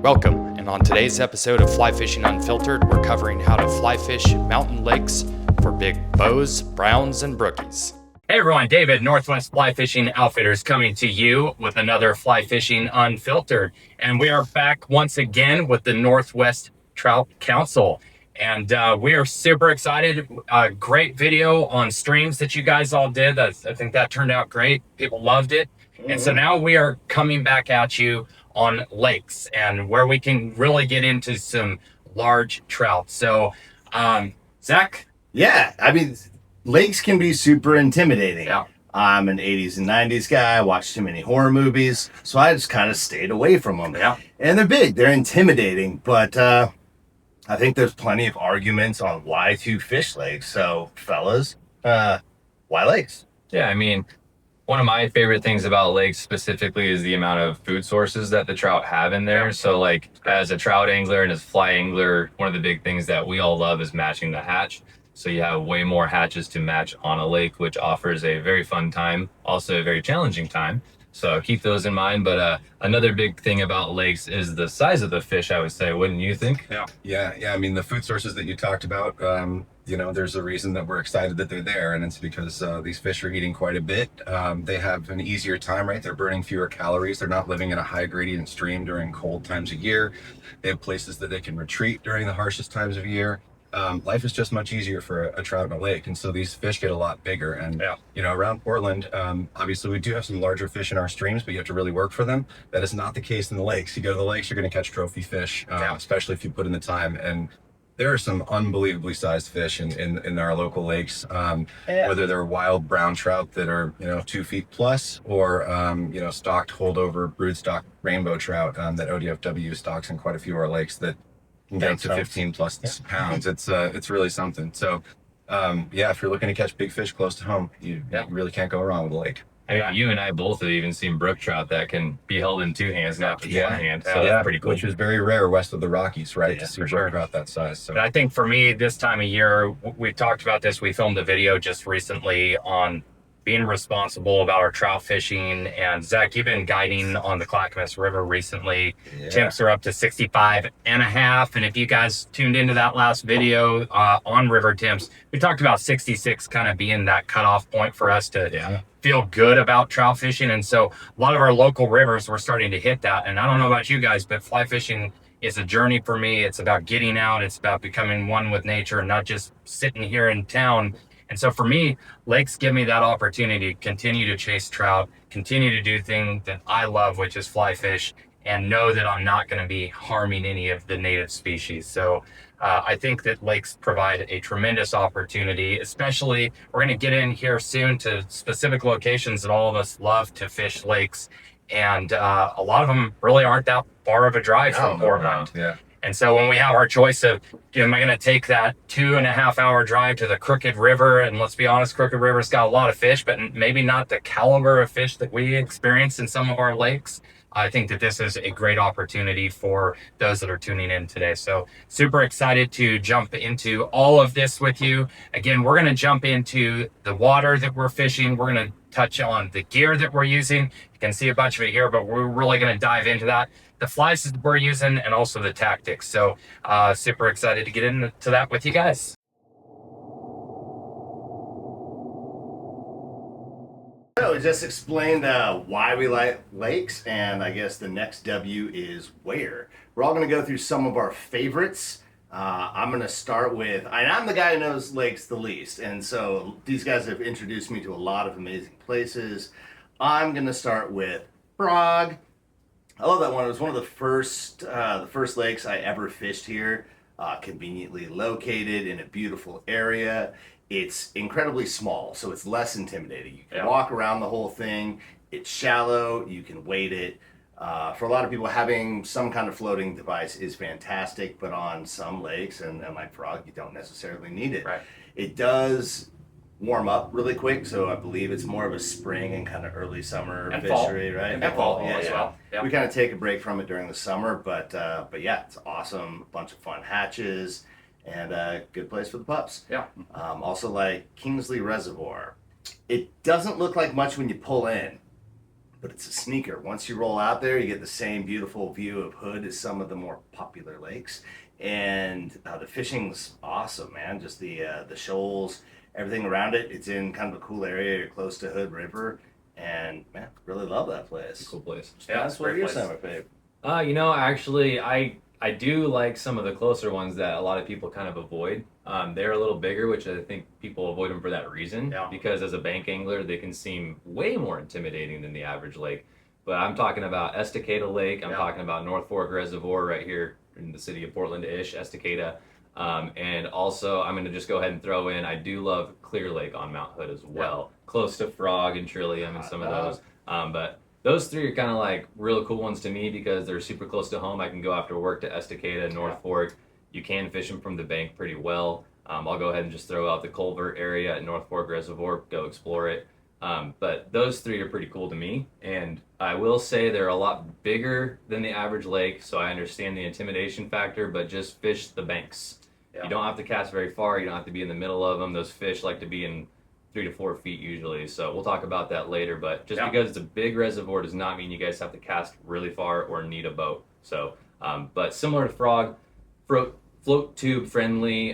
Welcome, and on today's episode of Fly Fishing Unfiltered, we're covering how to fly fish mountain lakes for big bows, browns, and brookies. Hey everyone, David, Northwest Fly Fishing Outfitters, coming to you with another Fly Fishing Unfiltered. And we are back once again with the Northwest Trout Council. And we are super excited. Great video on streams that you guys all did. I think that turned out great. People loved it. And so now we are coming back at you on lakes and where we can really get into some large trout. So, Zach? Yeah, I mean, lakes can be super intimidating. Yeah. I'm an 80s and 90s guy. I watched too many horror movies, so I just kind of stayed away from them. Yeah. And they're big, they're intimidating, but I think there's plenty of arguments on why to fish lakes. So, fellas, why lakes? Yeah, I mean, one of my favorite things about lakes specifically is the amount of food sources that the trout have in there. So like as a trout angler and as a fly angler, one of the big things that we all love is matching the hatch. So you have way more hatches to match on a lake, which offers a very fun time, also a very challenging time. So keep those in mind. But another big thing about lakes is the size of the fish, I would say, wouldn't you think? Yeah. I mean, the food sources that you talked about, there's a reason that we're excited that they're there, and it's because these fish are eating quite a bit. They have an easier time, right? They're burning fewer calories. They're not living in a high gradient stream during cold times of year. They have places that they can retreat during the harshest times of year. Life is just much easier for a trout in a lake, and so these fish get a lot bigger. And around Portland, obviously we do have some larger fish in our streams, but you have to really work for them. That is not the case in the lakes. You go to the lakes, you're going to catch trophy fish, especially if you put in the time. And there are some unbelievably sized fish in our local lakes, whether they're wild brown trout that are 2 feet plus, or stocked holdover broodstock rainbow trout that ODFW stocks in quite a few of our lakes that can get up to 15 plus pounds. It's really something. So if you're looking to catch big fish close to home, you really can't go wrong with a lake. I mean, you and I both have even seen brook trout that can be held in two hands, not with one hand. So that's pretty cool. Which is very rare west of the Rockies, right? To see brook trout that size. So. But I think for me, this time of year, we talked about this. We filmed a video just recently on being responsible about our trout fishing. And Zach, you've been guiding on the Clackamas River recently. Temps are up to 65 and a half. And if you guys tuned into that last video on river temps, we talked about 66 kind of being that cutoff point for us to feel good about trout fishing. And so a lot of our local rivers, we're starting to hit that. And I don't know about you guys, but fly fishing is a journey for me. It's about getting out. It's about becoming one with nature and not just sitting here in town. And so for me, lakes give me that opportunity to continue to chase trout, continue to do things that I love, which is fly fish, and know that I'm not going to be harming any of the native species. So I think that lakes provide a tremendous opportunity, especially we're going to get in here soon to specific locations that all of us love to fish lakes. And a lot of them really aren't that far of a drive from Portland. Yeah. And so when we have our choice of, am I going to take that 2.5 hour drive to the Crooked River? And let's be honest, Crooked River's got a lot of fish, but maybe not the caliber of fish that we experience in some of our lakes. I think that this is a great opportunity for those that are tuning in today. So super excited to jump into all of this with you. Again, we're going to jump into the water that we're fishing. We're going to touch on the gear that we're using. You can see a bunch of it here, but we're really going to dive into that. The flies that we're using, and also the tactics. So super excited to get into that with you guys. So we just explained why we like lakes, and I guess the next W is where. We're all going to go through some of our favorites. I'm going to start with, and I'm the guy who knows lakes the least, and so these guys have introduced me to a lot of amazing places. I'm going to start with Prague. I love that one. It was one of the first lakes I ever fished here. Conveniently located in a beautiful area. It's incredibly small, so it's less intimidating. You can walk around the whole thing. It's shallow. You can wade it. For a lot of people, having some kind of floating device is fantastic, but on some lakes, and like Prague, you don't necessarily need it. Right. It does warm up really quick, so I believe it's more of a spring and kind of early summer and fishery, fall. right? And fall as well. Yeah. We kind of take a break from it during the summer, but yeah, it's awesome. A bunch of fun hatches, and a good place for the pups. Yeah. Also like Kingsley Reservoir. It doesn't look like much when you pull in, but it's a sneaker. Once you roll out there, you get the same beautiful view of Hood as some of the more popular lakes. And the fishing's awesome, man. Just the shoals, everything around it. It's in kind of a cool area. You're close to Hood River. And, man, really love that place. Cool place. Yeah, That's it's a what great your place. summer fave. Actually, I do like some of the closer ones that a lot of people kind of avoid. They're a little bigger, which I think people avoid them for that reason. Yeah. Because as a bank angler, they can seem way more intimidating than the average lake. But I'm talking about Estacada Lake. I'm talking about North Fork Reservoir right here in the city of Portland-ish, Estacada. And also, I'm going to just go ahead and throw in, I do love Clear Lake on Mount Hood as well. Close to Frog and Trillium and some of those. But those three are kind of like real cool ones to me because they're super close to home. I can go after work to Estacada, North Fork. You can fish them from the bank pretty well. I'll go ahead and just throw out the culvert area at North Fork Reservoir, go explore it. But those three are pretty cool to me. And I will say they're a lot bigger than the average lake, so I understand the intimidation factor, but just fish the banks. Yeah. You don't have to cast very far. You don't have to be in the middle of them. Those fish like to be in 3 to 4 feet usually. So we'll talk about that later. But just because it's a big reservoir does not mean you guys have to cast really far or need a boat. So, but similar to Frog, float tube friendly,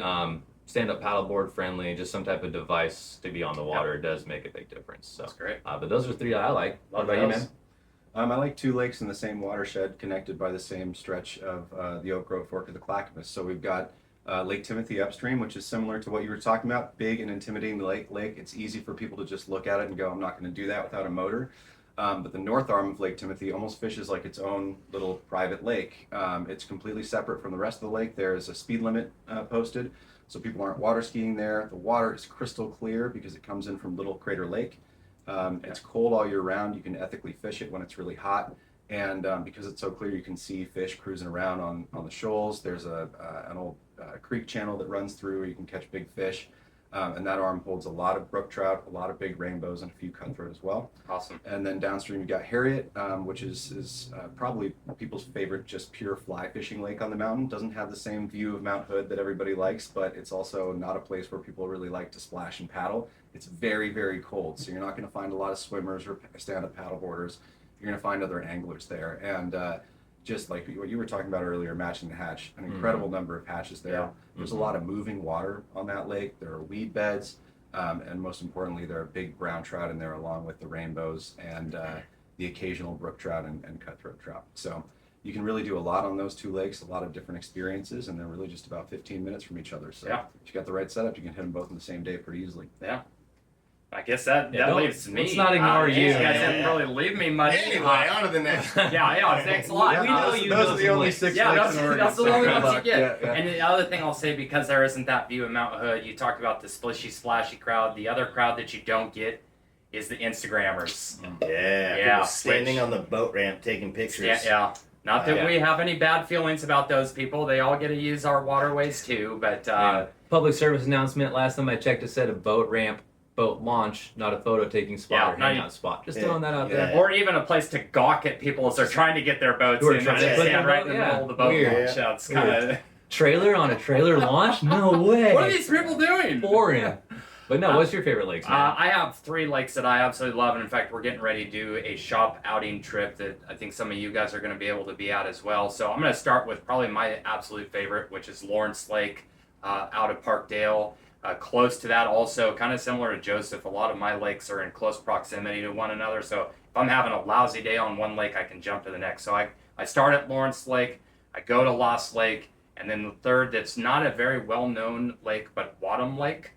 stand-up paddleboard friendly, just some type of device to be on the water does make a big difference. So That's great. but those are three that I like. What Love about you, those. man? I like two lakes in the same watershed connected by the same stretch of the Oak Grove Fork of the Clackamas. So we've got Lake Timothy upstream, which is similar to what you were talking about, big and intimidating lake. It's easy for people to just look at it and go, I'm not going to do that without a motor. But the north arm of Lake Timothy almost fishes like its own little private lake. It's completely separate from the rest of the lake. There is a speed limit posted, so people aren't water skiing there. The water is crystal clear because it comes in from Little Crater Lake. It's cold all year round. You can ethically fish it when it's really hot. And because it's so clear, you can see fish cruising around on the shoals. There's an old creek channel that runs through where you can catch big fish. And that arm holds a lot of brook trout, a lot of big rainbows, and a few cutthroat as well. Awesome. And then downstream, you got Harriet, which is probably people's favorite just pure fly fishing lake on the mountain. Doesn't have the same view of Mount Hood that everybody likes, but it's also not a place where people really like to splash and paddle. It's very, very cold, so you're not going to find a lot of swimmers or stand-up paddleboarders. You're going to find other anglers there. And just like what you were talking about earlier, matching the hatch, an incredible number of hatches there. Yeah. There's a lot of moving water on that lake. There are weed beds. And most importantly, there are big brown trout in there along with the rainbows and the occasional brook trout and cutthroat trout. So you can really do a lot on those two lakes, a lot of different experiences, and they're really just about 15 minutes from each other. So if you got the right setup, you can hit them both on the same day pretty easily. Yeah. I guess that don't- leaves me. let's not ignore you, You guys man. didn't really leave me much. Anyway, on to the next. Yeah, thanks a lot. We know those, you those know are the some only lakes. 6 Yeah, lakes in Oregon. that's the so only good ones you luck. get. Yeah. And the other thing I'll say, because there isn't that view of Mount Hood, you talked about the splishy, splashy crowd. The other crowd that you don't get is the Instagrammers. Yeah, people standing which- on the boat ramp taking pictures. Yeah. Not that Yeah. we have any bad feelings about those people. They all get to use our waterways too, but Public service announcement. Last time I checked, it said a boat ramp, boat launch, not a photo taking spot Yeah, or no, hangout spot. Just throwing that out there. or even a place to gawk at people as they're trying to get their boats Who are in. trying They to put stand their right boat- in the yeah, middle of the boat weird. launch. Yeah, it's kind of. Trailer on a trailer launch? No way. What are these people doing? Foreign. But no, what's your favorite lakes, man? I have 3 lakes that I absolutely love, and in fact, we're getting ready to do a shop outing trip that I think some of you guys are going to be able to be at as well. So I'm going to start with probably my absolute favorite, which is Lawrence Lake out of Parkdale. Close to that, also kind of similar to Joseph. A lot of my lakes are in close proximity to one another, so if I'm having a lousy day on one lake, I can jump to the next. So I start at Lawrence Lake, I go to Lost Lake, and then the third that's not a very well-known lake, but Wadham Lake.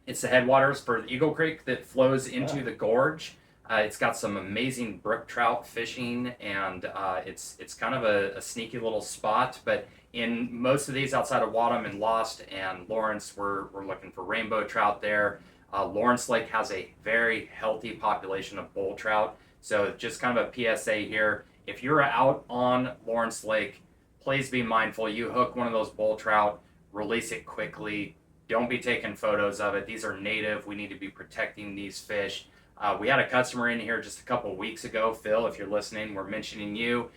It's the headwaters for Eagle Creek that flows into the gorge. It's got some amazing brook trout fishing, and it's kind of a sneaky little spot. But in most of these outside of Wadham and Lost and Lawrence, we're looking for rainbow trout there. Lawrence Lake has a very healthy population of bull trout. So just kind of a PSA here. If you're out on Lawrence Lake, please be mindful. You hook one of those bull trout, release it quickly. Don't be taking photos of it. These are native. We need to be protecting these fish. We had a customer in here just a couple weeks ago. Phil, if you're listening, we're mentioning you.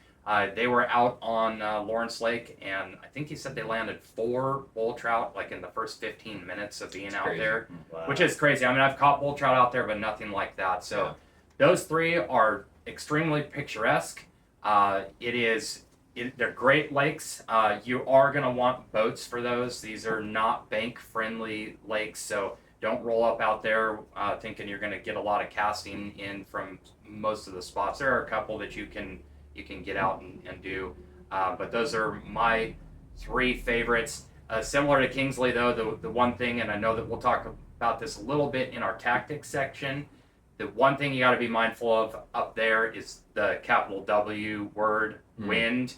They were out on Lawrence Lake, and I think he said they landed 4 bull trout like in the first 15 minutes of being out crazy. there, Wow. which is crazy. I mean, I've caught bull trout out there, but nothing like that. So those three are extremely picturesque. They're great lakes. You are going to want boats for those. These are not bank-friendly lakes, so don't roll up out there thinking you're going to get a lot of casting in from most of the spots. There are a couple that you can get out and do, but those are my three favorites. Similar to Kingsley, though, the one thing, and I know that we'll talk about this a little bit in our tactics section, the one thing you got to be mindful of up there is the capital W word, wind.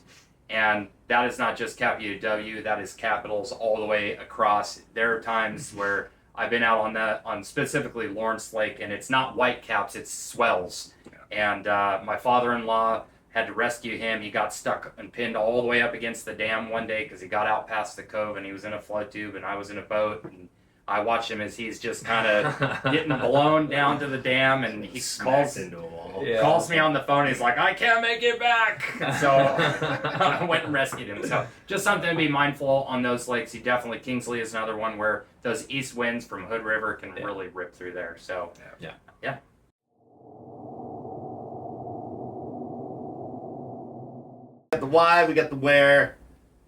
And that is not just capital W, that is capitals all the way across. There are times where I've been out on specifically Lawrence Lake, and it's not white caps, it's swells. Yeah. And my father-in-law had to rescue him. He got stuck and pinned all the way up against the dam one day because he got out past the cove, and he was in a flood tube, and I was in a boat. And I watched him as he's just kind of getting blown down to the dam, and he calls into a wall. Yeah. Calls me on the phone. He's like, I can't make it back. So I went and rescued him. So just something to be mindful on those lakes. You definitely, Kingsley is another one where those east winds from Hood River can really rip through there. So Yeah. We got the why, we got the where.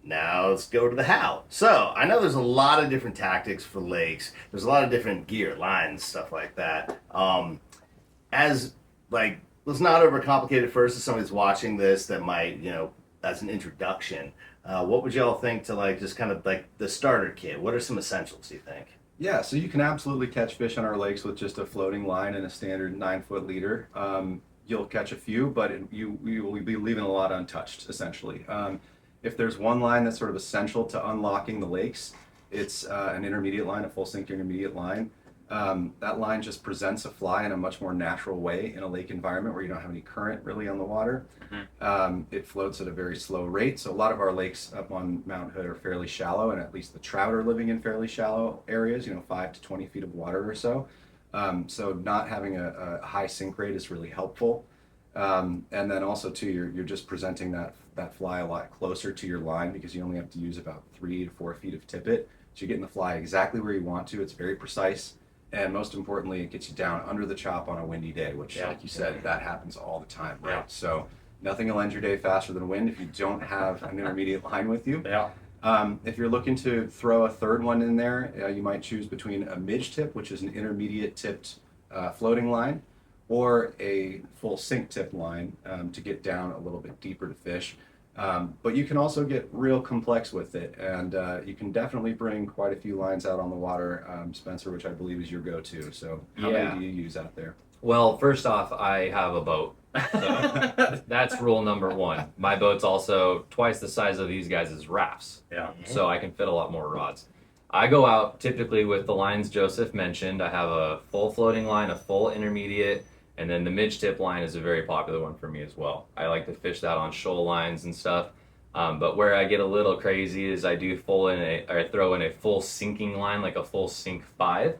Now let's go to the how. So I know there's a lot of different tactics for lakes. There's a lot of different gear, lines, stuff like that. Let's not overcomplicate it first as somebody's watching this that might, as an introduction. What would y'all think to just kind of like the starter kit? What are some essentials, do you think? Yeah, so you can absolutely catch fish on our lakes with just a floating line and a standard 9-foot leader. You'll catch a few, but you will be leaving a lot untouched, essentially. If there's one line that's sort of essential to unlocking the lakes, it's an intermediate line, a full sink intermediate line. That line just presents a fly in a much more natural way in a lake environment where you don't have any current really on the water. It floats at a very slow rate. So a lot of our lakes up on Mount Hood are fairly shallow, and at least the trout are living in fairly shallow areas, 5 to 20 feet of water or so. So not having a high sink rate is really helpful. And then also too, you're just presenting that fly a lot closer to your line because you only have to use about 3 to 4 feet of tippet. So you're getting the fly exactly where you want to. It's very precise. And most importantly, it gets you down under the chop on a windy day, which, like you said, that happens all the time, right? Yeah. So nothing will end your day faster than wind if you don't have an intermediate line with you. Yeah. If you're looking to throw a third one in there, you might choose between a midge tip, which is an intermediate tipped floating line, or a full sink tip line to get down a little bit deeper to fish. But you can also get real complex with it, and you can definitely bring quite a few lines out on the water, Spencer, which I believe is your go-to. So how many do you use out there? Well, first off, I have a boat. So that's rule number one. My boat's also twice the size of these guys' rafts. Yeah. So I can fit a lot more rods. I go out typically with the lines Joseph mentioned. I have a full floating line, a full intermediate, and then the midge tip line is a very popular one for me as well. I like to fish that on shoal lines and stuff. But where I get a little crazy is I do throw in a full sinking line, like a full sink 5.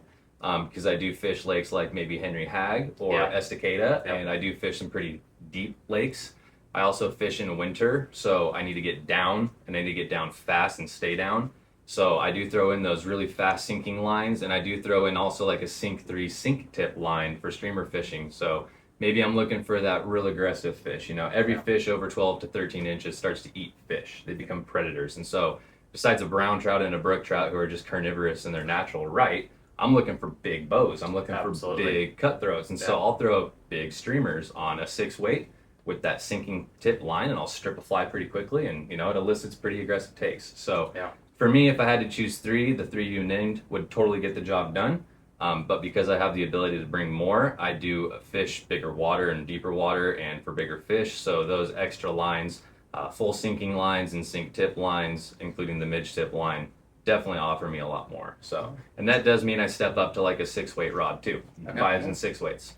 Because I do fish lakes like maybe Henry Hag or Estacada, and I do fish some pretty deep lakes. I also fish in winter, so I need to get down, and I need to get down fast and stay down. So I do throw in those really fast sinking lines, and I do throw in also like a sink 3 sink tip line for streamer fishing. So maybe I'm looking for that real aggressive fish. Every fish over 12 to 13 inches starts to eat fish. They become predators. And so besides a brown trout and a brook trout who are just carnivorous in their natural right, I'm looking for big bows. I'm looking for big cutthroats. And so I'll throw big streamers on a 6-weight with that sinking tip line, and I'll strip a fly pretty quickly, and it elicits pretty aggressive takes. So for me, if I had to choose 3, the 3 you named would totally get the job done. But because I have the ability to bring more, I do fish bigger water and deeper water and for bigger fish. So those extra lines, full sinking lines and sink tip lines, including the midge tip line, definitely offer me a lot more. So, and that does mean I step up to like a 6-weight rod too, 5s and 6 weights.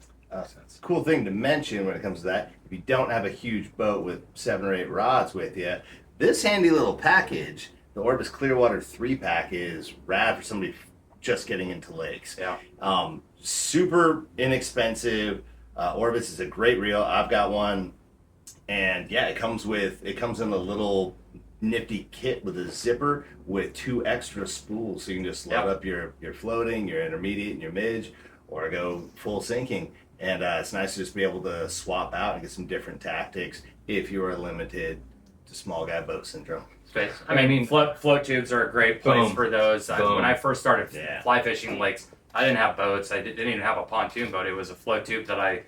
Cool thing to mention when it comes to that, if you don't have a huge boat with 7 or 8 rods with you, this handy little package, the Orbis Clearwater 3-pack, is rad for somebody just getting into lakes. Super inexpensive. Orbis is a great reel. I've got one, and it comes in a little nifty kit with a zipper with 2 extra spools, so you can just load up your floating, your intermediate, and your midge, or go full sinking. And it's nice to just be able to swap out and get some different tactics if you are limited to small guy boat syndrome. I mean, float tubes are a great place for those. When I first started fly fishing lakes, I didn't have boats. I didn't even have a pontoon boat. It was a float tube that I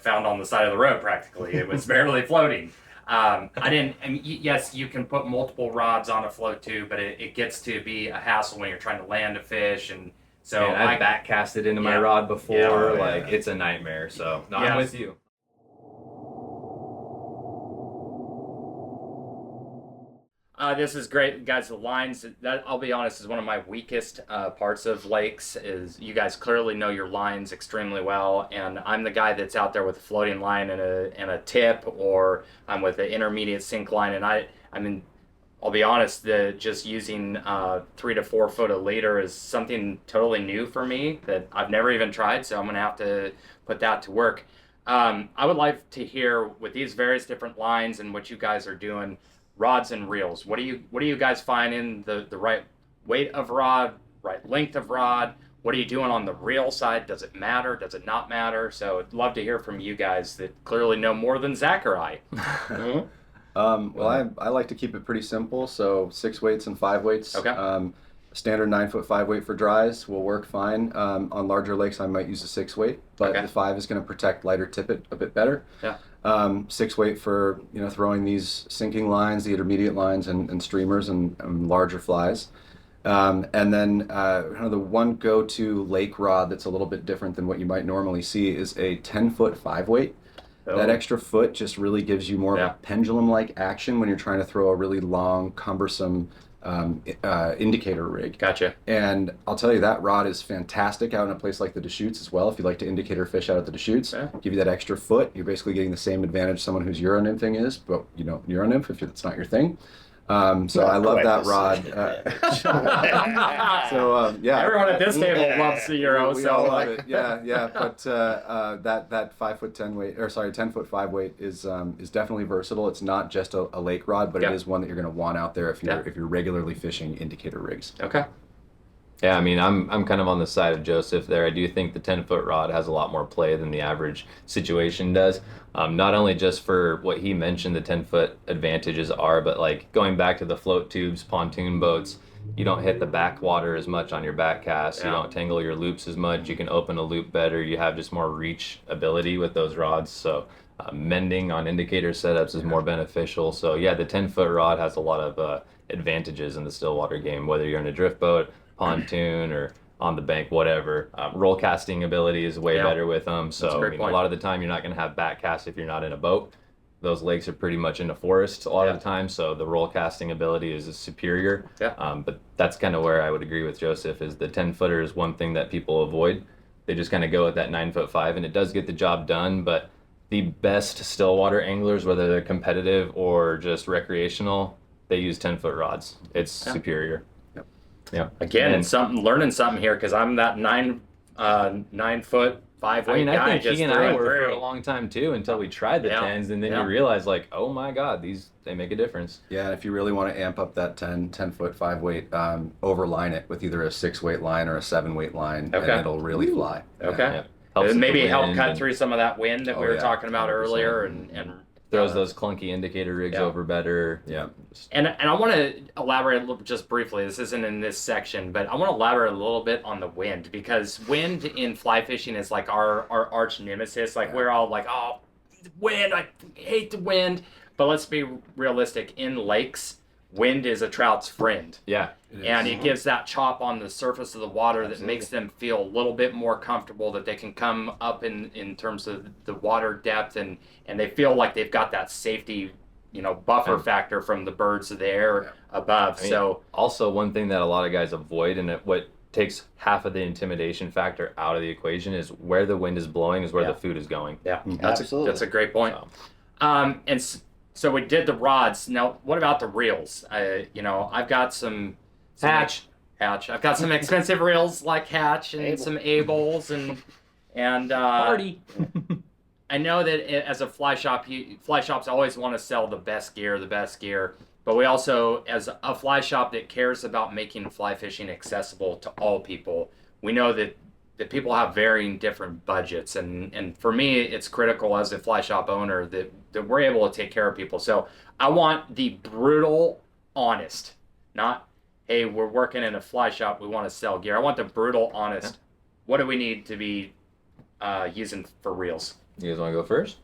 found on the side of the road practically. It was barely floating. Yes, you can put multiple rods on a float tube, but it gets to be a hassle when you're trying to land a fish. And so I back casted into my rod before. It's a nightmare. So I'm with you. This is great, guys. The lines, that I'll be honest, is one of my weakest parts of lakes. Is you guys clearly know your lines extremely well, and I'm the guy that's out there with a floating line and a tip, or I'm with an intermediate sink line, and I mean, I'll be honest, just using 3 to 4 foot a leader is something totally new for me that I've never even tried. So I'm gonna have to put that to work. I would like to hear with these various different lines and what you guys are doing. Rods and reels. What do you guys finding the right weight of rod, right length of rod? What are you doing on the reel side? Does it matter? Does it not matter? So I'd love to hear from you guys that clearly know more than Zach or I. Well, I like to keep it pretty simple. So 6 weights and 5 weights. Okay. Standard 9 foot 5 weight for dries will work fine. On larger lakes, I might use a 6 weight, but the 5 is going to protect lighter tippet a bit better. Yeah. 6 weight for throwing these sinking lines, the intermediate lines, and streamers and larger flies. And then kind of the one go-to lake rod that's a little bit different than what you might normally see is a 10 foot 5 weight. Oh. That extra foot just really gives you more of a pendulum-like action when you're trying to throw a really long, cumbersome indicator rig. Gotcha. And I'll tell you, that rod is fantastic out in a place like the Deschutes as well. If you like to indicator fish out at the Deschutes, give you that extra foot. You're basically getting the same advantage someone who's Euro nymphing is, but Euro nymph if it's not your thing. So I love that rod. Everyone at this table loves the Euro. We all love it. Yeah. But that 5 foot 10 weight, 10 foot 5 weight is definitely versatile. It's not just a lake rod, but it is one that you're going to want out there if you're regularly fishing indicator rigs. Okay. Yeah, I mean, I'm kind of on the side of Joseph there. I do think the 10-foot rod has a lot more play than the average situation does. Not only just for what he mentioned, the 10-foot advantages are, but like going back to the float tubes, pontoon boats, you don't hit the backwater as much on your back cast. You don't tangle your loops as much. You can open a loop better. You have just more reach ability with those rods. So mending on indicator setups is more beneficial. So yeah, the 10-foot rod has a lot of advantages in the Stillwater game, whether you're in a drift boat, pontoon, or on the bank, whatever. Roll casting ability is way better with them. So a lot of the time you're not going to have back cast if you're not in a boat. Those lakes are pretty much in a forest a lot of the time, so the roll casting ability is superior. But that's kind of where I would agree with Joseph, is the 10-footer is one thing that people avoid. They just kind of go with that 9 foot 5, and it does get the job done, but the best Stillwater anglers, whether they're competitive or just recreational, they use 10-foot rods. It's superior. Yeah. Again, it's learning something here, because I'm that 9 foot 5 weight guy. I think he and I were for a long time too, until we tried the 10s, and then you realize, like, oh my God, they make a difference. Yeah, and if you really want to amp up that 10 foot 5 weight, overline it with either a 6 weight line or a 7 weight line, and it'll really fly. Okay. Maybe help cut through some of that wind that we were talking about earlier, and throws those clunky indicator rigs over better. And I want to elaborate a little, just briefly. This isn't in this section, but I want to elaborate a little bit on the wind, because wind in fly fishing is like our arch nemesis. Like we're all like, oh, wind! I hate the wind. But let's be realistic. In lakes, wind is a trout's friend. Yeah. And it gives that chop on the surface of the water that makes them feel a little bit more comfortable, that they can come up in terms of the water depth, and they feel like they've got that safety, buffer factor from the birds of the air above. I mean, so also one thing that a lot of guys avoid, and what takes half of the intimidation factor out of the equation, is where the wind is blowing is where the food is going. Yeah, that's a great point. So we did the rods. Now, what about the reels? I've got some Hatch. I've got some expensive reels like Hatch and some Abels and Party. I know that as a fly shops always want to sell the best gear, but we also, as a fly shop that cares about making fly fishing accessible to all people, we know that that people have varying different budgets, and for me, it's critical as a fly shop owner that we're able to take care of people. So I want the brutal, honest, not, hey, we're working in a fly shop, we want to sell gear. I want the brutal, honest. What do we need to be using for reels? You guys want to go first?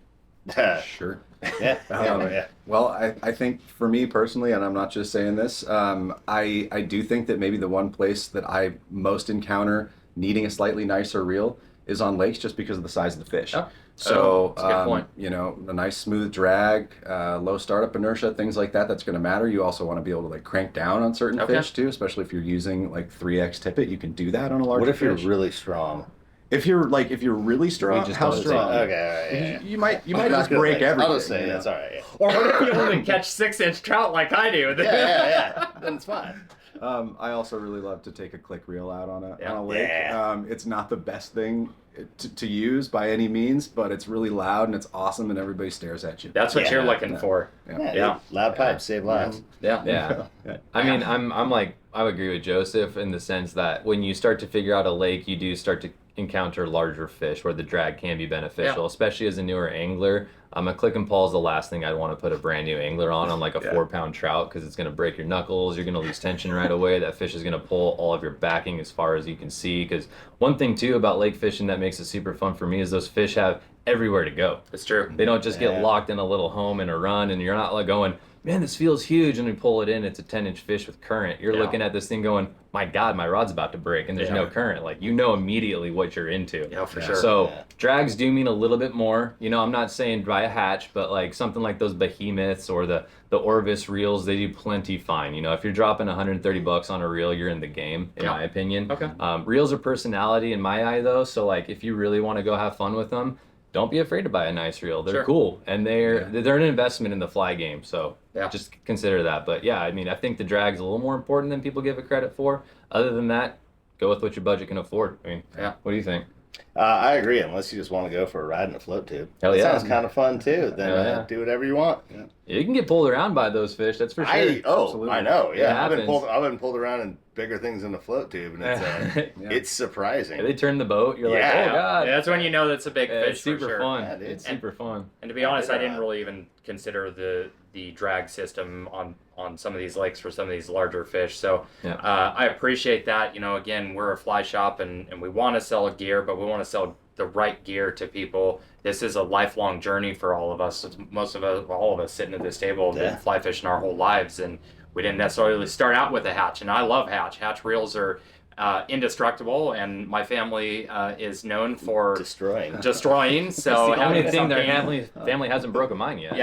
Sure. Yeah. Well, I think for me personally, and I'm not just saying this, I do think that maybe the one place that I most encounter needing a slightly nicer reel is on lakes, just because of the size of the fish. Oh. So, that's a good point. you know, a nice smooth drag, low startup inertia, things like that, that's going to matter. You also want to be able to like crank down on certain fish too, especially if you're using like 3x tippet. You can do that on a larger What if fish. you're really strong? If you're really strong, just how don't say strong? Okay, all right, yeah. You might I'm not just gonna- break everything. I'll just say you know? that's all right. Yeah. Or what if you only catch 6-inch trout like I do? Yeah. Then it's fine. I also really love to take a click reel out on a lake. Yeah. It's not the best thing to use by any means, but it's really loud and it's awesome, and everybody stares at you. That's what Yeah. you're looking for. Yeah. Loud pipes save lives. Yeah. Yeah. I mean, I'm like, I would agree with Joseph in the sense that when you start to figure out a lake, you do start to encounter larger fish where the drag can be beneficial, especially as a newer angler. A click and pawl is the last thing I'd want to put a brand new angler on like a 4-pound trout, because it's going to break your knuckles. You're going to lose tension right away. That fish is going to pull all of your backing as far as you can see. Because one thing too about lake fishing that makes it super fun for me is those fish have everywhere to go. It's true. They don't just get locked in a little home and a run, and you're not like going, man, this feels huge, and we pull it in, it's a 10-inch fish with current. You're looking at this thing going, my God, my rod's about to break, and there's no current. Like, you know immediately what you're into. Yeah, for sure. So drags do mean a little bit more. You know, I'm not saying dry a hatch, but like something like those behemoths or the Orvis reels, they do plenty fine. You know, if you're dropping $130 on a reel, you're in the game, in my opinion. Okay. Reels are personality in my eye, though. So like, if you really want to go have fun with them, don't be afraid to buy a nice reel. They're cool, and they're an investment in the fly game. So just consider that. But yeah, I mean, I think the drag's a little more important than people give it credit for. Other than that, go with what your budget can afford. I mean, what do you think? I agree, unless you just want to go for a ride in a float tube. Hell That yeah. sounds kind of fun too. Then do whatever you want. Yeah. You can get pulled around by those fish. That's for sure. Absolutely. I know. Yeah, I've happens. been pulled around in bigger things in the float tube, and it's it's surprising. If they turn the boat, you're like, Yeah. oh God. Yeah, that's when you know that's a big fish It's super for sure. fun. Yeah, dude. It's super fun. And to be honest, I didn't really even consider the drag system on some of these lakes for some of these larger fish. So I appreciate that. You know, again, we're a fly shop and we want to sell gear, but we want to sell the right gear to people. This is a lifelong journey for all of us. All of us sitting at this table have been fly fishing our whole lives, and we didn't necessarily start out with a hatch. And I love hatch. Hatch reels are indestructible, and my family is known for Destroying. So The only having thing their something- family hasn't broken mine yet.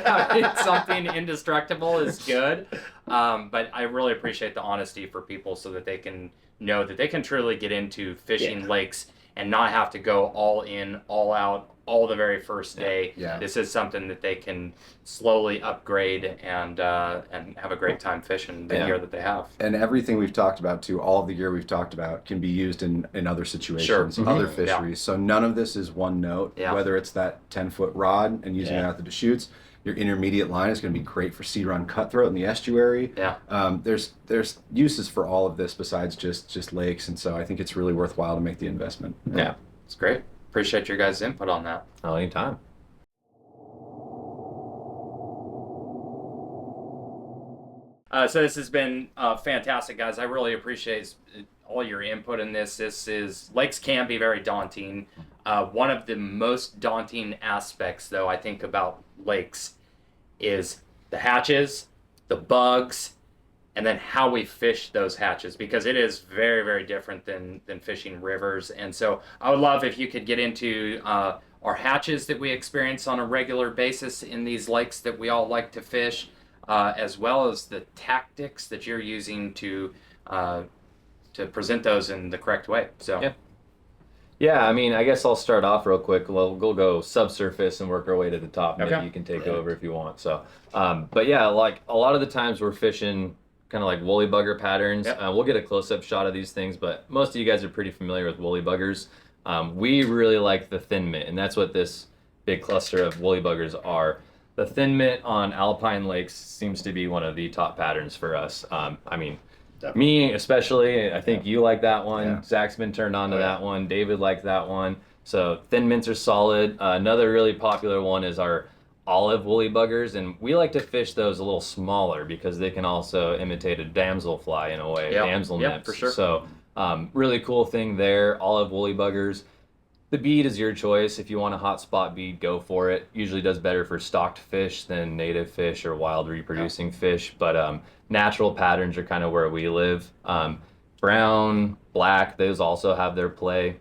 having something indestructible is good. But I really appreciate the honesty for people so that they can know that they can truly get into fishing lakes and not have to go all in, all out, all the very first day. Yeah. This is something that they can slowly upgrade and have a great time fishing the gear that they have. And everything we've talked about too, all of the gear we've talked about can be used in other situations, Sure. other fisheries. So none of this is one note, whether it's that 10-foot rod and using it out the Deschutes. Your intermediate line is going to be great for sea run cutthroat in the estuary. There's uses for all of this besides just lakes, and so I think it's really worthwhile to make the investment. Yeah, it's great. Appreciate your guys' input on that. Oh, anytime. So this has been fantastic, guys. I really appreciate all your input in this. Lakes can be very daunting. One of the most daunting aspects, though, I think about lakes is the hatches, the bugs, and then how we fish those hatches, because it is very, very different than fishing rivers. And so I would love if you could get into our hatches that we experience on a regular basis in these lakes that we all like to fish, as well as the tactics that you're using to present those in the correct way. So Yeah, I mean, I guess I'll start off real quick. We'll go subsurface and work our way to the top. Maybe you can take over if you want. So, but yeah, like a lot of the times we're fishing kind of like woolly bugger patterns. We'll get a close-up shot of these things, but most of you guys are pretty familiar with woolly buggers. We really like the thin mitt, and that's what this big cluster of woolly buggers are. The thin mitt on alpine lakes seems to be one of the top patterns for us. I mean, definitely. Me especially, I think you like that one. Yeah. Zach's been turned on to Oh, yeah. that one. David likes that one. So thin mints are solid. Another really popular one is our olive woolly buggers, and we like to fish those a little smaller because they can also imitate a damsel fly in a way, Yep. damsel Yep, nips. for sure. So really cool thing there, olive woolly buggers. The bead is your choice. If you want a hot spot bead, go for it. Usually does better for stocked fish than native fish or wild reproducing fish, but natural patterns are kind of where we live. Brown, black, those also have their play.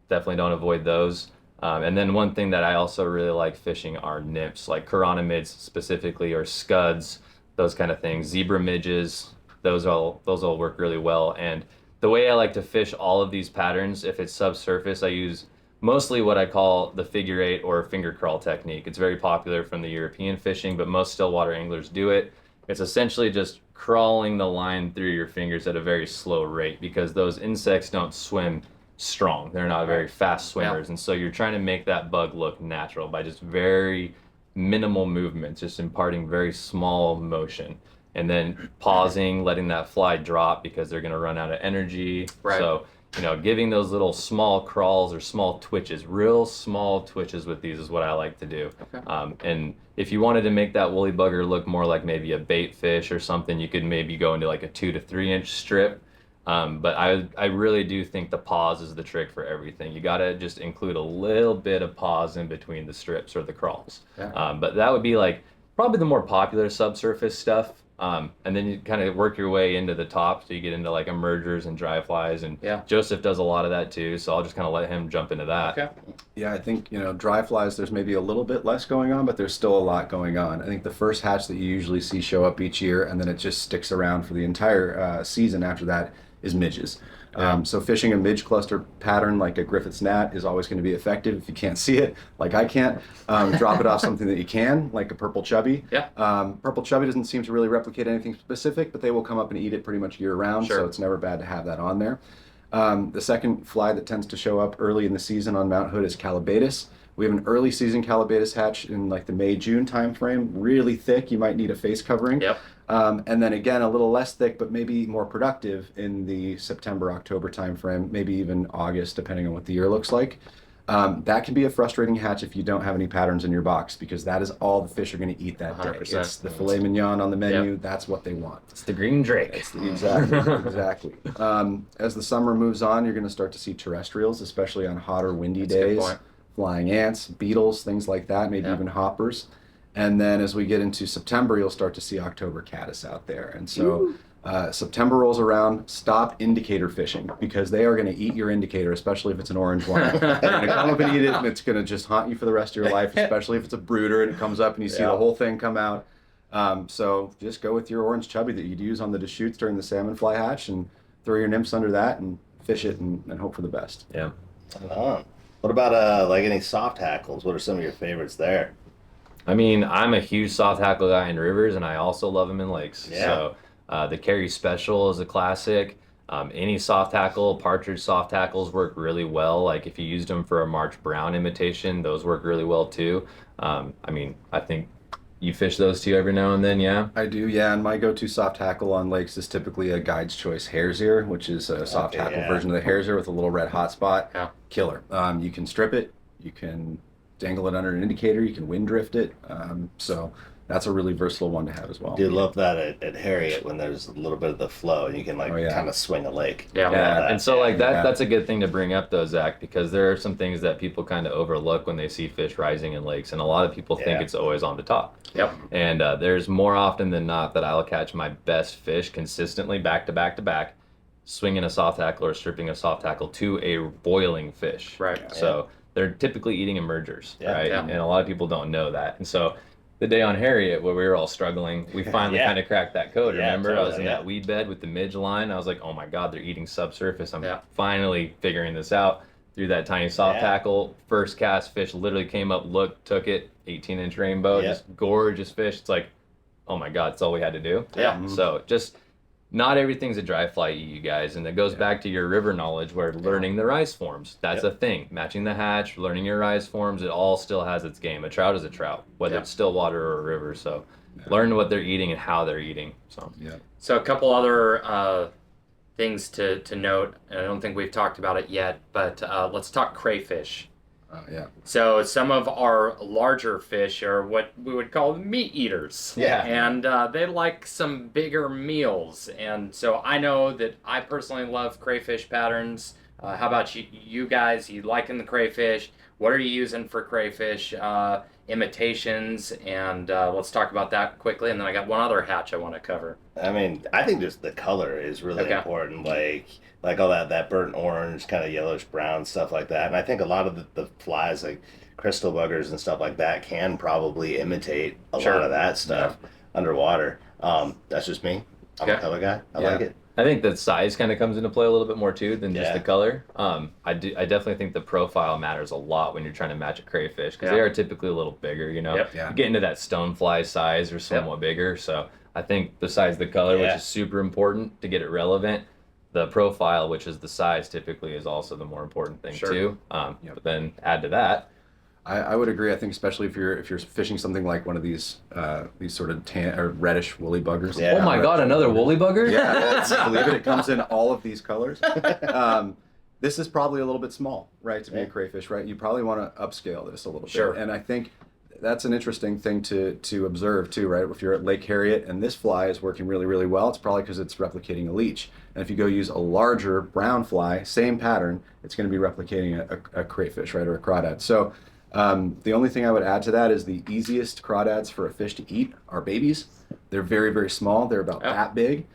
Definitely don't avoid those. And then one thing that I also really like fishing are nymphs, like chironomids specifically, or scuds, those kind of things. Zebra midges, those all work really well. And the way I like to fish all of these patterns, if it's subsurface, I use mostly what I call the figure eight or finger crawl technique. It's very popular from the European fishing, but most stillwater anglers do it. It's essentially just crawling the line through your fingers at a very slow rate because those insects don't swim strong. They're not very fast swimmers. And so you're trying to make that bug look natural by just very minimal movements, just imparting very small motion. And then pausing, letting that fly drop because they're going to run out of energy. Right. So, giving those little small crawls or small twitches, real small twitches with these is what I like to do. Okay. And if you wanted to make that woolly bugger look more like maybe a bait fish or something, you could maybe go into like a 2 to 3 inch strip. But I really do think the pause is the trick for everything. You got to just include a little bit of pause in between the strips or the crawls. Yeah. But that would be like probably the more popular subsurface stuff. And then you kind of work your way into the top, so you get into like emergers and dry flies, and Joseph does a lot of that too. So I'll just kind of let him jump into that. Okay. Yeah, I think, dry flies, there's maybe a little bit less going on, but there's still a lot going on. I think the first hatch that you usually see show up each year, and then it just sticks around for the entire season after that, is midges. So fishing a midge cluster pattern like a Griffith's gnat is always going to be effective. If you can't see it, like I can't, drop it off something that you can, like a purple chubby. Yeah. Purple chubby doesn't seem to really replicate anything specific, but they will come up and eat it pretty much year round, so it's never bad to have that on there. The second fly that tends to show up early in the season on Mount Hood is Callibaetis. We have an early season Callibaetis hatch in like the May-June time frame, really thick. You might need a face covering. Yep. And then again, a little less thick, but maybe more productive in the September-October time frame, maybe even August, depending on what the year looks like. That can be a frustrating hatch if you don't have any patterns in your box, because that is all the fish are going to eat that 100%. day. It's the filet mignon on the menu. That's what they want. It's the green drake. Exactly. As the summer moves on, you're going to start to see terrestrials, especially on hotter, windy That's a good days. point. Flying ants, beetles, things like that, maybe even hoppers. And then as we get into September, you'll start to see October caddis out there. And so September rolls around, stop indicator fishing, because they are going to eat your indicator, especially if it's an orange one. They're going to come up and eat it, and it's going to just haunt you for the rest of your life, especially if it's a brooder and it comes up and you see the whole thing come out. So just go with your orange chubby that you'd use on the Deschutes during the salmon fly hatch and throw your nymphs under that and fish it and hope for the best. Yeah. What about like any soft hackles? What are some of your favorites there? I mean, I'm a huge soft hackle guy in rivers, and I also love them in lakes. Yeah. So the Carry Special is a classic. Any soft hackle, partridge soft hackles work really well. Like if you used them for a March Brown imitation, those work really well too. I mean, I think you fish those two every now and then, yeah? I do, yeah. And my go-to soft hackle on lakes is typically a Guide's Choice hare's ear, which is a soft hackle version of the hare's ear with a little red hot spot. Yeah. Killer. You can strip it, you can dangle it under an indicator, you can wind drift it. So that's a really versatile one to have as well. I do love that at Harriet when there's a little bit of the flow and you can kind of swing a lake. Yeah, and so like that's a good thing to bring up though, Zach, because there are some things that people kind of overlook when they see fish rising in lakes, and a lot of people think it's always on the top. Yep. And there's more often than not that I'll catch my best fish consistently back to back to back, swinging a soft tackle or stripping a soft tackle to a boiling fish. Right. So they're typically eating emergers, right? Yeah. And a lot of people don't know that. And so the day on Harriet where we were all struggling, we finally kind of cracked that code. Remember, totally, I was in that weed bed with the midge line. I was like, oh my God, they're eating subsurface. I'm Yeah. finally figuring this out through that tiny soft tackle. First cast, fish literally came up, looked, took it, 18-inch rainbow, just gorgeous fish. It's like, oh my God, it's all we had to do. Yeah. So just not everything's a dry fly eat, you guys. And that goes back to your river knowledge where learning the rise forms. That's a thing. Matching the hatch, learning your rise forms, it all still has its game. A trout is a trout, whether it's still water or a river. So learn what they're eating and how they're eating. So So a couple other things to note. And I don't think we've talked about it yet, but let's talk crayfish. Yeah. So some of our larger fish are what we would call meat eaters. Yeah. And they like some bigger meals. And so I know that I personally love crayfish patterns. How about you guys? You liking the crayfish? What are you using for crayfish imitations? And let's talk about that quickly. And then I got one other hatch I want to cover. I mean, I think just the color is really Okay. important. Like all that burnt orange, kind of yellowish brown stuff like that. And I think a lot of the flies, like crystal buggers and stuff like that, can probably imitate a Sure. lot of that stuff underwater. That's just me. I'm a Okay. color guy. I Yeah. like it. I think that size kind of comes into play a little bit more too than just Yeah. the color. I definitely think the profile matters a lot when you're trying to match a crayfish because Yeah. they are typically a little bigger. You know, Yep. Yeah. you get into that stonefly size or somewhat bigger. So I think besides the color, which Yeah. is super important to get it relevant, the profile, which is the size, typically is also the more important thing Sure. too. Yep. But then add to that. I would agree. I think especially if you're fishing something like one of these sort of tan or reddish woolly buggers. Yeah. Oh my God, another woolly bugger? Yeah, believe it. It comes in all of these colors. This is probably a little bit small, right, to be a crayfish, right? You probably want to upscale this a little Sure. bit. And I think that's an interesting thing to observe too, right? If you're at Lake Harriet and this fly is working really, really well, it's probably because it's replicating a leech. And if you go use a larger brown fly, same pattern, it's going to be replicating a crayfish, right, or a crawdad. So the only thing I would add to that is the easiest crawdads for a fish to eat are babies. They're very, very small. They're about that big.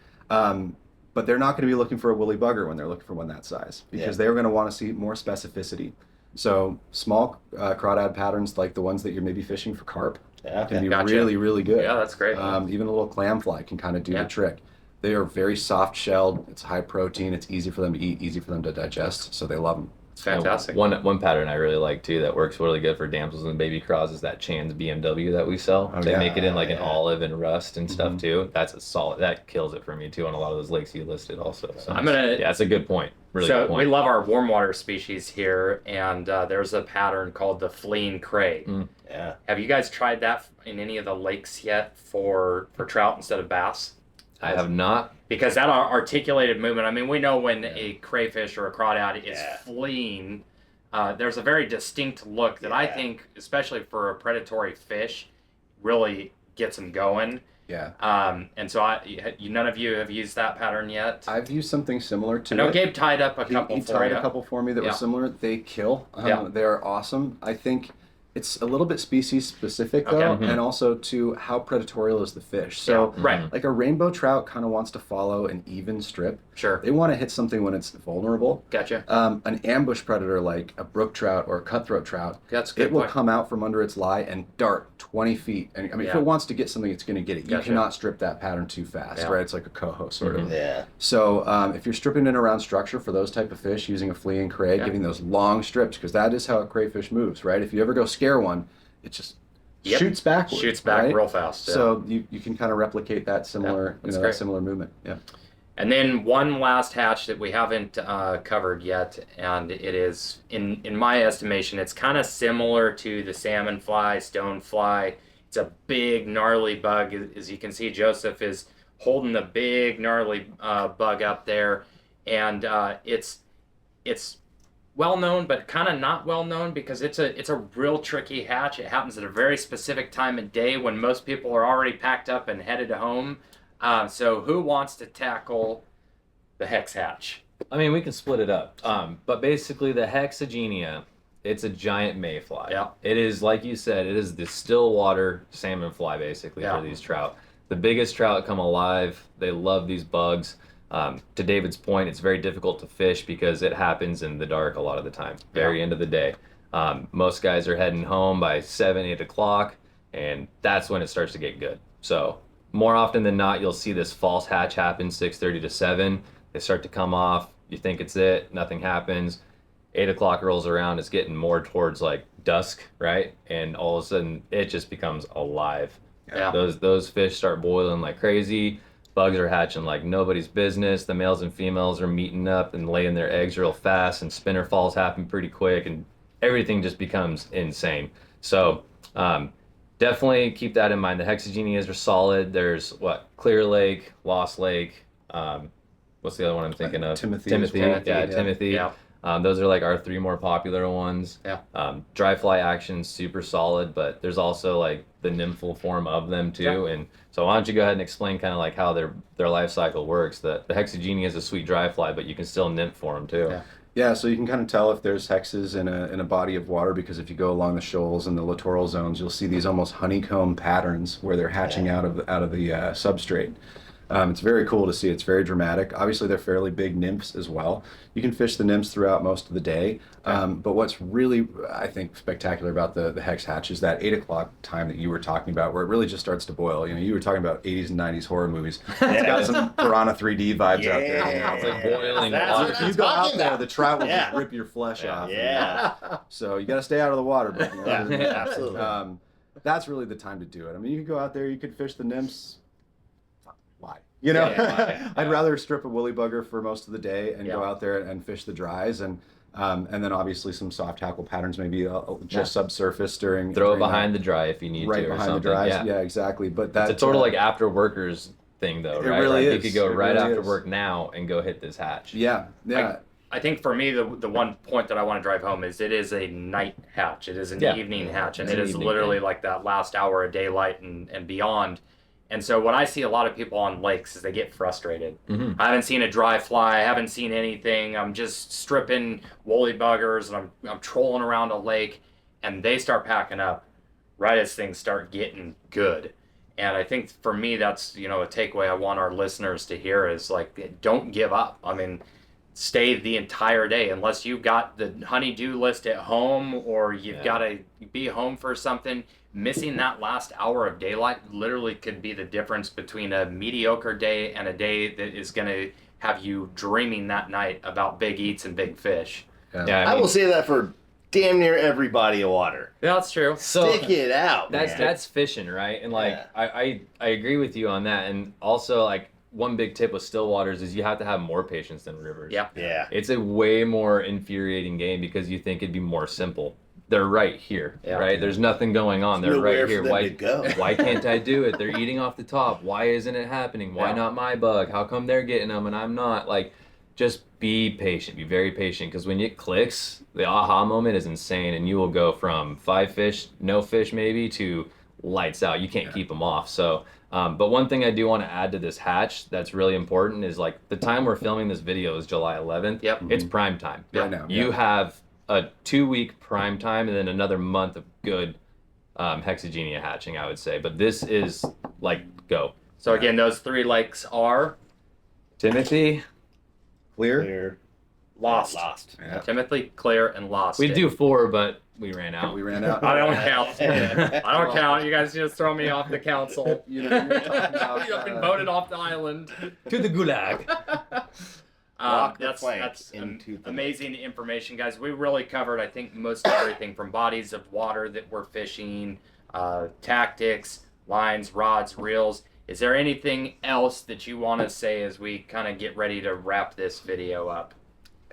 But they're not going to be looking for a woolly bugger when they're looking for one that size because they're going to want to see more specificity. So small crawdad patterns like the ones that you're maybe fishing for carp can be Gotcha. really, really good. Yeah, that's great. Even a little clam fly can kind of do the trick. They are very soft shelled. It's high protein. It's easy for them to eat, easy for them to digest. So they love them. It's fantastic. One pattern I really like too that works really good for damsels and baby craws is that Chan's BMW that we sell. Oh, They yeah. make it in like an olive and rust and stuff Mhm. too. That's a solid. That kills it for me too on a lot of those lakes you listed also. So I'm gonna. yeah, it's a good point. Really So good point. we love our warm water species here, and there's a pattern called the fleeing cray. Yeah. Have you guys tried that in any of the lakes yet for trout instead of bass? I have not. Because that articulated movement, I mean, we know when a crayfish or a crawdad is Yeah. fleeing, there's a very distinct look that I Yeah. think, especially for a predatory fish, really gets them going. Yeah. And so none of you have used that pattern yet. I've used something similar to I know it. Gabe tied up a couple He for tied you. a couple for me that Yeah. were similar. They kill. Yeah. They are awesome. I think it's a little bit species specific though, Okay. and also to how predatorial is the fish. So Yeah, right. like a rainbow trout kind of wants to follow an even strip. Sure. They want to hit something when it's vulnerable. Gotcha. An ambush predator like a brook trout or a cutthroat trout, That's a good it will point. come out from under its lie and dart 20 feet. And I mean, if Yeah. it wants to get something, it's going to get it. You Gotcha. cannot strip that pattern too fast, Yeah. right? It's like a coho sort of. Yeah. So if you're stripping in around structure for those type of fish, using a fleeing cray, Yeah. giving those long strips, because that is how a crayfish moves, right? If you ever go scare one, it just Yep. shoots backwards. Shoots back right? real fast. Yeah. So you can kind of replicate that similar, that's that great. similar movement. Yeah. And then one last hatch that we haven't covered yet, and it is, in my estimation, it's kind of similar to the salmon fly, stone fly. It's a big, gnarly bug. As you can see, Joseph is holding the big, gnarly bug up there, and it's well known, but kind of not well known because it's a real tricky hatch. It happens at a very specific time of day when most people are already packed up and headed home. So who wants to tackle the hex hatch? I mean, we can split it up. But basically, the Hexagenia, it's a giant mayfly. Yeah. It is, like you said, it is the Stillwater salmon fly, basically, Yeah. for these trout. The biggest trout come alive. They love these bugs. To David's point, it's very difficult to fish because it happens in the dark a lot of the time, very end of the day. Most guys are heading home by 7, 8 o'clock, and that's when it starts to get good. So more often than not, you'll see this false hatch happen 6:30 to 7. They start to come off. You think it's it. Nothing happens. 8 o'clock rolls around. It's getting more towards like dusk, right? And all of a sudden, it just becomes alive. Yeah. Those fish start boiling like crazy. Bugs are hatching like nobody's business. The males and females are meeting up and laying their eggs real fast, and spinner falls happen pretty quick, and everything just becomes insane. So definitely keep that in mind. The Hexagenias are solid. There's Clear Lake, Lost Lake, what's the other one I'm thinking of? Timothy. Timothy. Yeah, Timothy. Yeah. Those are like our 3 more popular ones. Yeah. Dry fly action, super solid, but there's also like the nymphal form of them too. Yeah. And so why don't you go ahead and explain kind of like how their life cycle works? The Hexagenia is a sweet dry fly, but you can still nymph for them too. Yeah. Yeah, so you can kind of tell if there's hexes in a body of water, because if you go along the shoals and the littoral zones, you'll see these almost honeycomb patterns where they're hatching out of the substrate. It's very cool to see. It's very dramatic. Obviously, they're fairly big nymphs as well. You can fish the nymphs throughout most of the day. But what's really, I think, spectacular about the hex hatch is that 8 o'clock time that you were talking about, where it really just starts to boil. You know, you were talking about 80s and 90s horror movies. It's got some Piranha 3D vibes out there. It's like boiling That's water. what If you go out there, the trout will just rip your flesh off. Yeah. So you got to stay out of the water. But, you know, Yeah, absolutely. that's really the time to do it. I mean, you could go out there, you could fish the nymphs. Why? You know, Yeah. I'd rather strip a woolly bugger for most of the day and go Yeah. out there and fish the dries, and then obviously some soft tackle patterns, maybe just subsurface during. Throw it during behind the dry if you need right to, or behind the something. dries. Yeah, exactly. But that's It's sort of like after workers thing, though, It right? really Like, is. You could go It right really after is. work now and go hit this hatch. yeah. I think for me, the one point that I want to drive home is it is a night hatch. It is an evening hatch, and It's it an is evening literally thing. like that last hour of daylight and beyond. And so what I see a lot of people on lakes is they get frustrated. Mhm. I haven't seen a dry fly. I haven't seen anything. I'm just stripping woolly buggers, and I'm trolling around a lake, and they start packing up right as things start getting good. And I think for me, that's, a takeaway I want our listeners to hear is like, don't give up. I mean, stay the entire day unless you've got the honey-do list at home, or you've got to be home for something. Missing that last hour of daylight literally could be the difference between a mediocre day and a day that is going to have you dreaming that night about big eats and big fish. Yeah, I will say that for damn near every body of water. Yeah, that's true. So Stick it out. man. that's fishing, right? And like I agree with you on that. And also, like, one big tip with Stillwaters is you have to have more patience than rivers. Yeah. Yeah. It's a way more infuriating game because you think it'd be more simple. They're right here, Yeah. right? There's nothing going on. There's They're nowhere right here. for them to go. Why can't I do it? They're eating off the top. Why isn't it happening? Why Yeah. not my bug? How come they're getting them and I'm not? Like, just be patient. Be very patient, because when it clicks, the aha moment is insane, and you will go from 5 fish, no fish maybe, to lights out. You can't keep them off. So, but one thing I do want to add to this hatch that's really important is, like, the time we're filming this video is July 11th. Yep. It's prime time. Right now, You have a 2-week prime time and then another month of good Hexagenia hatching, I would say. But this is like go. So again, those 3 lakes are Timothy, Clear. Lost. Yeah. Timothy, Clear, and Lost. we do 4, but we ran out. We ran out. I don't count. I don't count. You guys just throw me off the council. You know, you were talking about, You've been voted off the island. To the gulag. Rock the That's plank into the amazing information, guys. We really covered, I think, most everything from bodies of water that we're fishing, tactics, lines, rods, reels. Is there anything else that you want to say as we kind of get ready to wrap this video up?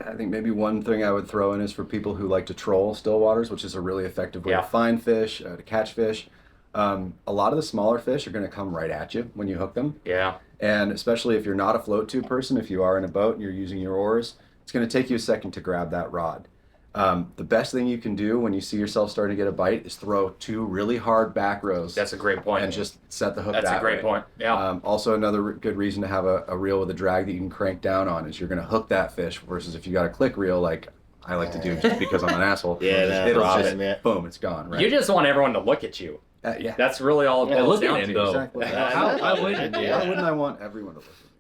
I think maybe one thing I would throw in is for people who like to troll stillwaters, which is a really effective way Yeah. to find fish, to catch fish. A lot of the smaller fish are going to come right at you when you hook them. Yeah. And especially if you're not a float tube person, if you are in a boat and you're using your oars, it's going to take you a second to grab that rod. The best thing you can do when you see yourself starting to get a bite is throw 2 really hard back rows That's a great point. and just set the hook That's that a great way. point. Yeah. Also, another good reason to have a reel with a drag that you can crank down on is you're going to hook that fish, versus if you got a click reel like I like to do just because I'm an asshole. Yeah, that's it'll Robin, just man. boom, it's gone. Right? You just want everyone to look at you. Yeah. That's really all it Yeah, boils look down at him, to. though. Exactly. Why wouldn't you? Why wouldn't I want everyone to look at me?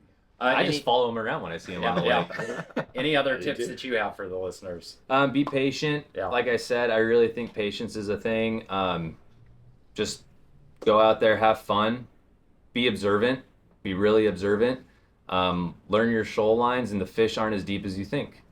I Any- just follow him around when I see him on the lake. Any other tips that you have for the listeners? Be patient. Yeah. Like I said, I really think patience is a thing. Just go out there, have fun, be observant, be really observant. Learn your shoal lines, and the fish aren't as deep as you think.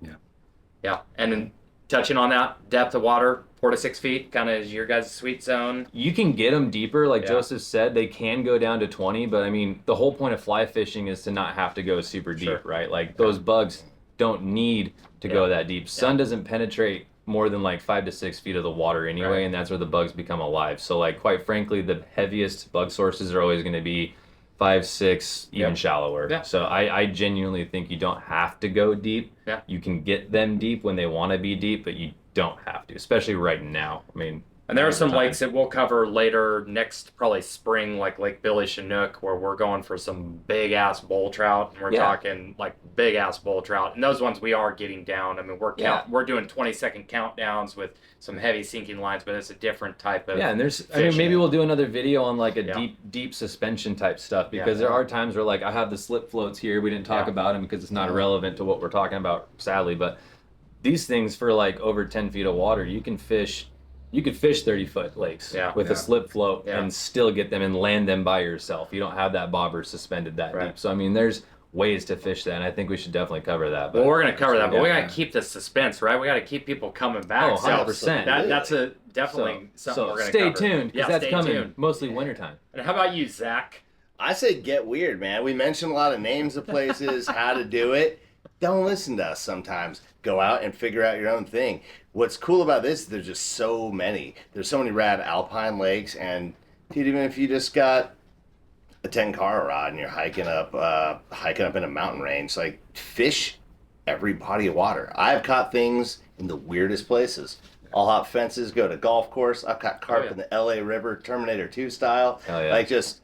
Yeah. And then touching on that, depth of water, 4 to 6 feet, kind of is your guys' sweet zone. You can get them deeper, like Yeah. Joseph said. They can go down to 20, but I mean, the whole point of fly fishing is to not have to go super deep, Sure. right? Like, those bugs don't need to go that deep. Sun doesn't penetrate more than like 5 to 6 feet of the water anyway, Right. and that's where the bugs become alive. So, like, quite frankly, the heaviest bug sources are always going to be 5, 6, even Yep. shallower. Yeah. So I genuinely think you don't have to go deep. Yeah. You can get them deep when they want to be deep, but you don't have to, especially right now. I mean, And there are some time. lakes that we'll cover later next, probably spring, like Lake Billy Chinook, where we're going for some big ass bull trout. And we're Yeah. talking like big ass bull trout. And those ones we are getting down. I mean, we're doing 20-second countdowns with some heavy sinking lines, but it's a different type of. Yeah, and I mean, fishing. maybe we'll do another video on like a Yeah. deep suspension type stuff, because Yeah. there are times where like I have the slip floats here. We didn't talk Yeah. about them because it's not relevant to what we're talking about, sadly. But these things for like over 10 feet of water, you could fish 30-foot lakes with a slip float and still get them and land them by yourself. You don't have that bobber suspended that deep. So I mean, there's ways to fish that, and I think we should definitely cover that. But Well, we're going to cover that, but we Yeah. got to keep the suspense, right? We got to keep people coming back. Oh, So 100%. that's definitely something we're going to stay cover. tuned, because Yeah, that's stay coming tuned. mostly wintertime. And how about you, Zach? I say get weird, man. We mentioned a lot of names of places, how to do it. Don't listen to us sometimes. Go out and figure out your own thing. What's cool about this, there's just so many. There's so many rad alpine lakes, and dude, even if you just got a 10-car rod and you're hiking up in a mountain range, like fish every body of water. I've caught things in the weirdest places. I'll hop fences, go to golf course. I've caught carp in the LA River, Terminator 2 style. Hell yeah. Like just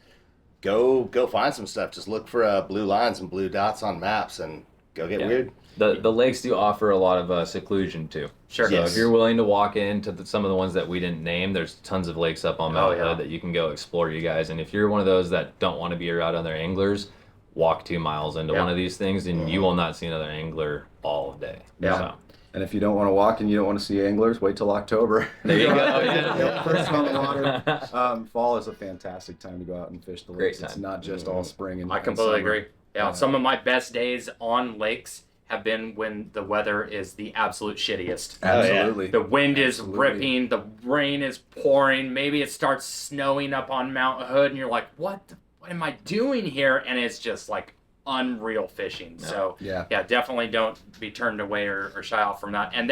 go find some stuff. Just look for blue lines and blue dots on maps and go get weird. The lakes do offer a lot of seclusion too. Sure. So Yes. if you're willing to walk into some of the ones that we didn't name, there's tons of lakes up on Mount Hood that you can go explore, you guys. And if you're one of those that don't want to be around other anglers, walk 2 miles into one of these things, and you will not see another angler all day. Yeah. So, And if you don't want to walk and you don't want to see anglers, wait till October. there you go. Yeah, first on the water. Fall is a fantastic time to go out and fish the Great lakes. It's time. not just all spring and I completely summer. agree. Yeah, some of my best days on lakes have been when the weather is the absolute shittiest. Absolutely. The wind is Absolutely. ripping, the rain is pouring, maybe it starts snowing up on Mount Hood, and you're like, what am I doing here? And it's just like unreal fishing. So Yeah. definitely don't be turned away or shy off from that. And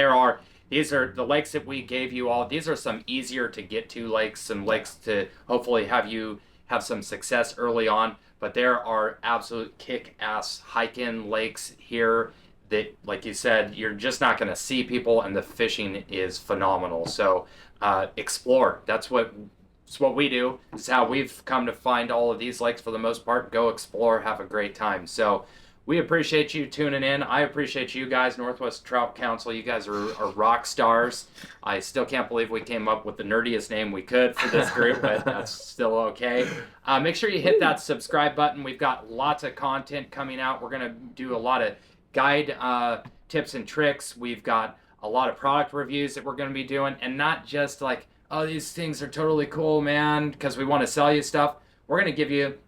these are the lakes that we gave you all. These are some easier to get to lakes, some lakes to hopefully have some success early on. But there are absolute kick-ass hike-in lakes here that, like you said, you're just not going to see people, and the fishing is phenomenal. So explore. That's what we do. It's how we've come to find all of these lakes for the most part. Go explore, have a great time. So we appreciate you tuning in. I appreciate you guys, Northwest Trout Council. You guys are rock stars. I still can't believe we came up with the nerdiest name we could for this group, but that's still okay. Make sure you hit that subscribe button. We've got lots of content coming out. We're going to do a lot of guide tips and tricks. We've got a lot of product reviews that we're going to be doing, and not just like, oh, these things are totally cool, man, because we want to sell you stuff. We're going to give you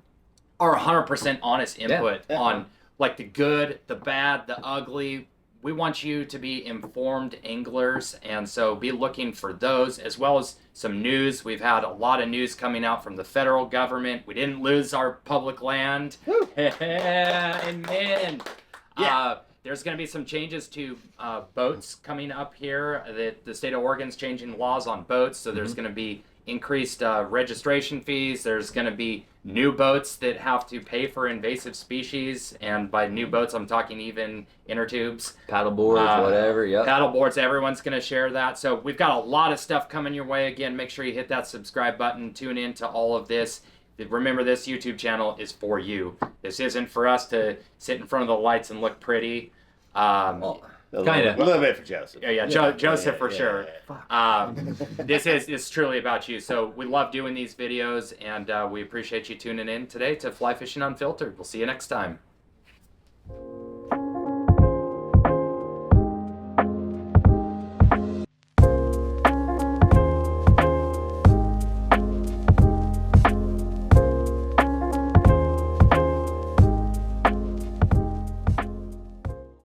our 100% honest input on like the good, the bad, the ugly. We want you to be informed anglers, and so be looking for those, as well as some news. We've had a lot of news coming out from the federal government. We didn't lose our public land. Amen. Yeah. There's going to be some changes to boats coming up here. That the state of Oregon's changing laws on boats, so there's going to be increased registration fees. There's going to be new boats that have to pay for invasive species, and by new boats, I'm talking even inner tubes, paddle boards, whatever. Yep. Paddle boards. Everyone's going to share that. So we've got a lot of stuff coming your way. Again, make sure you hit that subscribe button. Tune in to all of this. Remember, this YouTube channel is for you. This isn't for us to sit in front of the lights and look pretty. Kinda. A little bit for Joseph. Joseph for sure. This is truly about you. So we love doing these videos, and we appreciate you tuning in today to Fly Fishing Unfiltered. We'll see you next time.